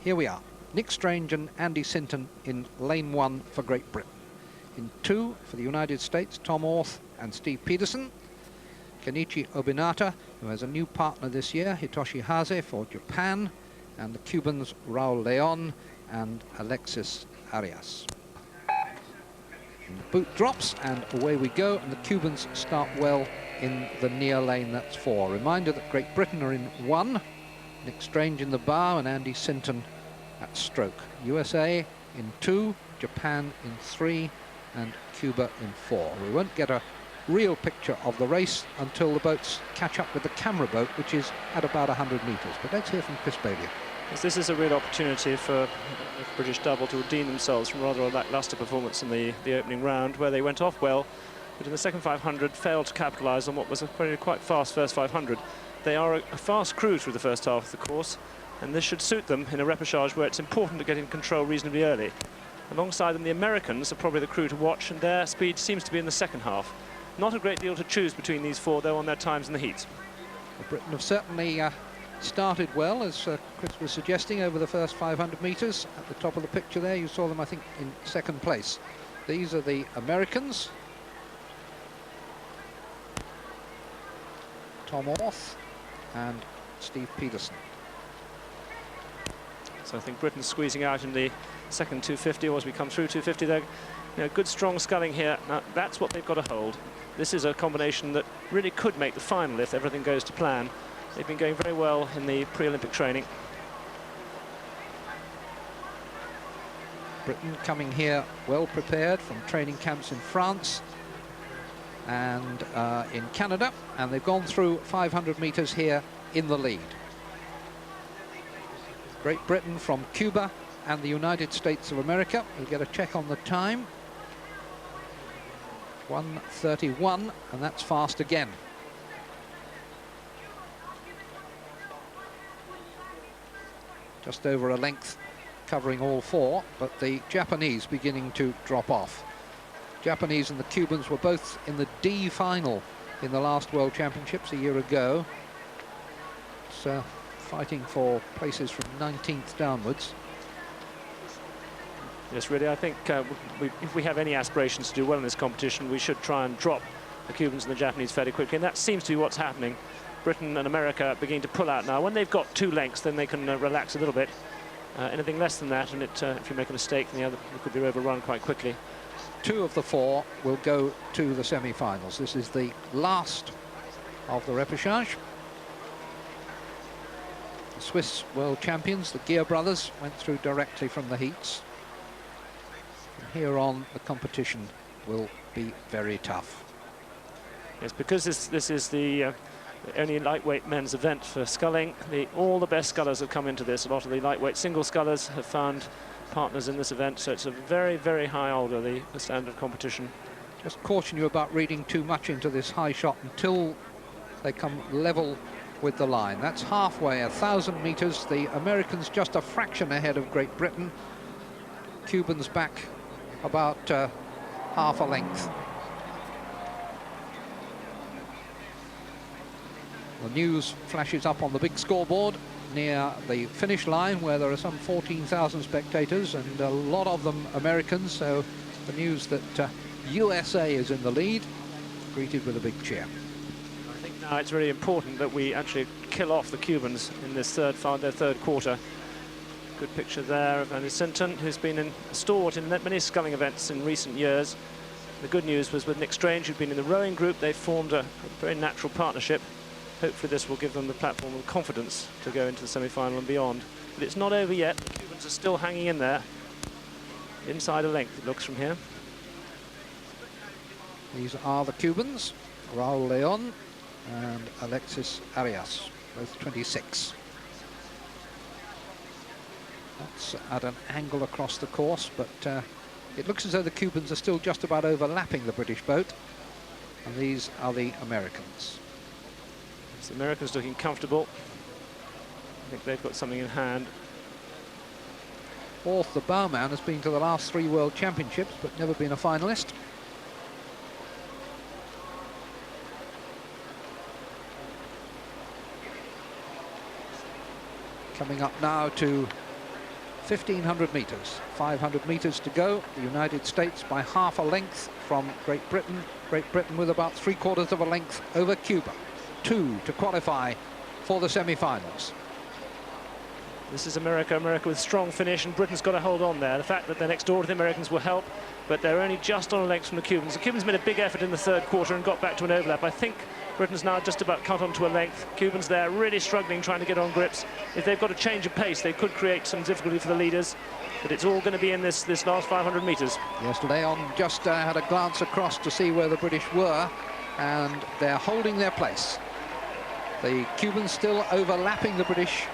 Here we are, Nick Strange and Andy Sinton in lane 1 for Great Britain. In 2 for the United States, Tom Orth and Steve Peterson. Kenichi Obinata, who has a new partner this year, Hitoshi Hase for Japan, and the Cubans Raul Leon and Alexis Arias. And the boot drops and away we go, and the Cubans start well in the near lane, that's 4. Reminder that Great Britain are in 1, Nick Strange in the bow and Andy Sinton at stroke. USA in 2, Japan in 3 and Cuba in 4. We won't get a real picture of the race until the boats catch up with the camera boat, which is at about 100 metres. But let's hear from Chris Baillieu. Yes, this is a real opportunity for the British double to redeem themselves from rather a lacklustre performance in the opening round, where they went off well, but in the second 500 failed to capitalise on what was a quite fast first 500. They are a fast crew through the first half of the course, and this should suit them in a repechage where it's important to get in control reasonably early. Alongside them, the Americans are probably the crew to watch, and their speed seems to be in the second half. Not a great deal to choose between these 4, though, on their times in the heats. Well, Britain have certainly started well, as Chris was suggesting, over the first 500 metres. At the top of the picture there, you saw them, I think, in second place. These are the Americans. Tom Orth and Steve Peterson. So I think Britain's squeezing out in the second 250, or as we come through 250, they're good strong sculling here. Now that's what they've got to hold. This is a combination that really could make the final if everything goes to plan. They've been going very well in the pre-Olympic training. Britain coming here well prepared from training camps in France and in Canada, and they've gone through 500 metres here in the lead. Great Britain from Cuba and the United States of America. We'll get a check on the time. 1:31, and that's fast again. Just over a length covering all 4, but the Japanese beginning to drop off. Japanese and the Cubans were both in the D final in the last World Championships a year ago. It's fighting for places from 19th downwards. Yes, really, I think if we have any aspirations to do well in this competition, we should try and drop the Cubans and the Japanese fairly quickly, and that seems to be what's happening. Britain and America are beginning to pull out now. When they've got 2 lengths, then they can relax a little bit. Anything less than that, and if you make a mistake, then the other could be overrun quite quickly. 2 of the 4 will go to the semi-finals. This is the last of the repechage. The Swiss world champions, the Gear brothers, went through directly from the heats. From here on, the competition will be very tough. Yes, because this is the only lightweight men's event for sculling. All the best scullers have come into this. A lot of the lightweight single scullers have found partners in this event, so it's a very, very high order, the standard competition. Just caution you about reading too much into this high shot until they come level with the line. That's halfway, 1,000 metres. The Americans just a fraction ahead of Great Britain. Cubans back about half a length. The news flashes up on the big scoreboard near the finish line, where there are some 14,000 spectators, and a lot of them Americans, so the news that USA is in the lead, greeted with a big cheer. I think now it's really important that we actually kill off the Cubans in this their third quarter. Good picture there of Andy Sinton, who's been a stalwart in many sculling events in recent years. The good news was with Nick Strange, who'd been in the rowing group. They formed a very natural partnership. Hopefully this will give them the platform of confidence to go into the semi-final and beyond. But it's not over yet. The Cubans are still hanging in there. Inside a length, it looks from here. These are the Cubans, Raul Leon and Alexis Arias, both 26. That's at an angle across the course, but it looks as though the Cubans are still just about overlapping the British boat. And these are the Americans. The Americans looking comfortable. I think they've got something in hand. Orth, the bowman, has been to the last 3 World Championships, but never been a finalist. Coming up now to 1,500 metres, 500 metres to go. The United States by half a length from Great Britain. Great Britain with about 3/4 of a length over Cuba. 2 to qualify for the semi-finals. This is America. America with strong finish, and Britain's got to hold on there. The fact that they're next door to the Americans will help, but they're only just on a length from the Cubans. The Cubans made a big effort in the third quarter and got back to an overlap. I think Britain's now just about cut onto a length. Cubans there really struggling, trying to get on grips. If they've got a change of pace, they could create some difficulty for the leaders, but it's all going to be in this last 500 metres. Yesterday on just had a glance across to see where the British were, and they're holding their place. The Cubans still overlapping the British,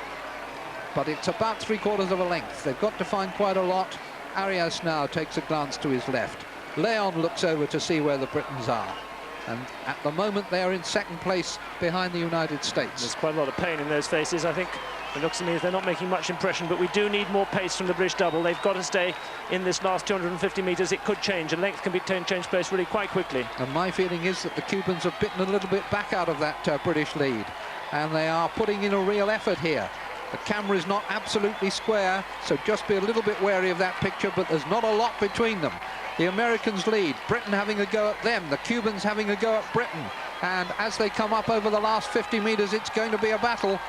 but it's about 3/4 of a length. They've got to find quite a lot. Arias now takes a glance to his left. Leon looks over to see where the Britons are. And at the moment, they are in second place behind the United States. There's quite a lot of pain in those faces. I think it looks to me as they're not making much impression, but we do need more pace from the British double. They've got to stay in this last 250 metres. It could change, and length can be change pace really quite quickly. And my feeling is that the Cubans have bitten a little bit back out of that British lead, and they are putting in a real effort here. The camera is not absolutely square, so just be a little bit wary of that picture, but there's not a lot between them. The Americans lead, Britain having a go at them, the Cubans having a go at Britain, and as they come up over the last 50 metres, it's going to be a battle.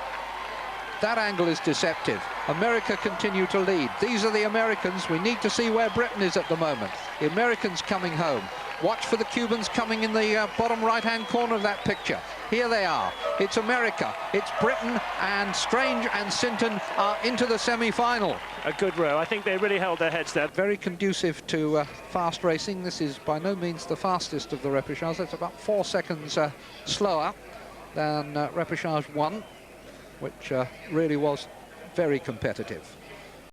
That angle is deceptive. America continue to lead. These are the Americans. We need to see where Britain is at the moment. The Americans coming home. Watch for the Cubans coming in the bottom right-hand corner of that picture. Here they are. It's America, it's Britain, and Strange and Sinton are into the semi-final. A good row. I think they really held their heads there. Very conducive to fast racing. This is by no means the fastest of the Repechage. It's about 4 seconds slower than Repechage 1, which really was very competitive.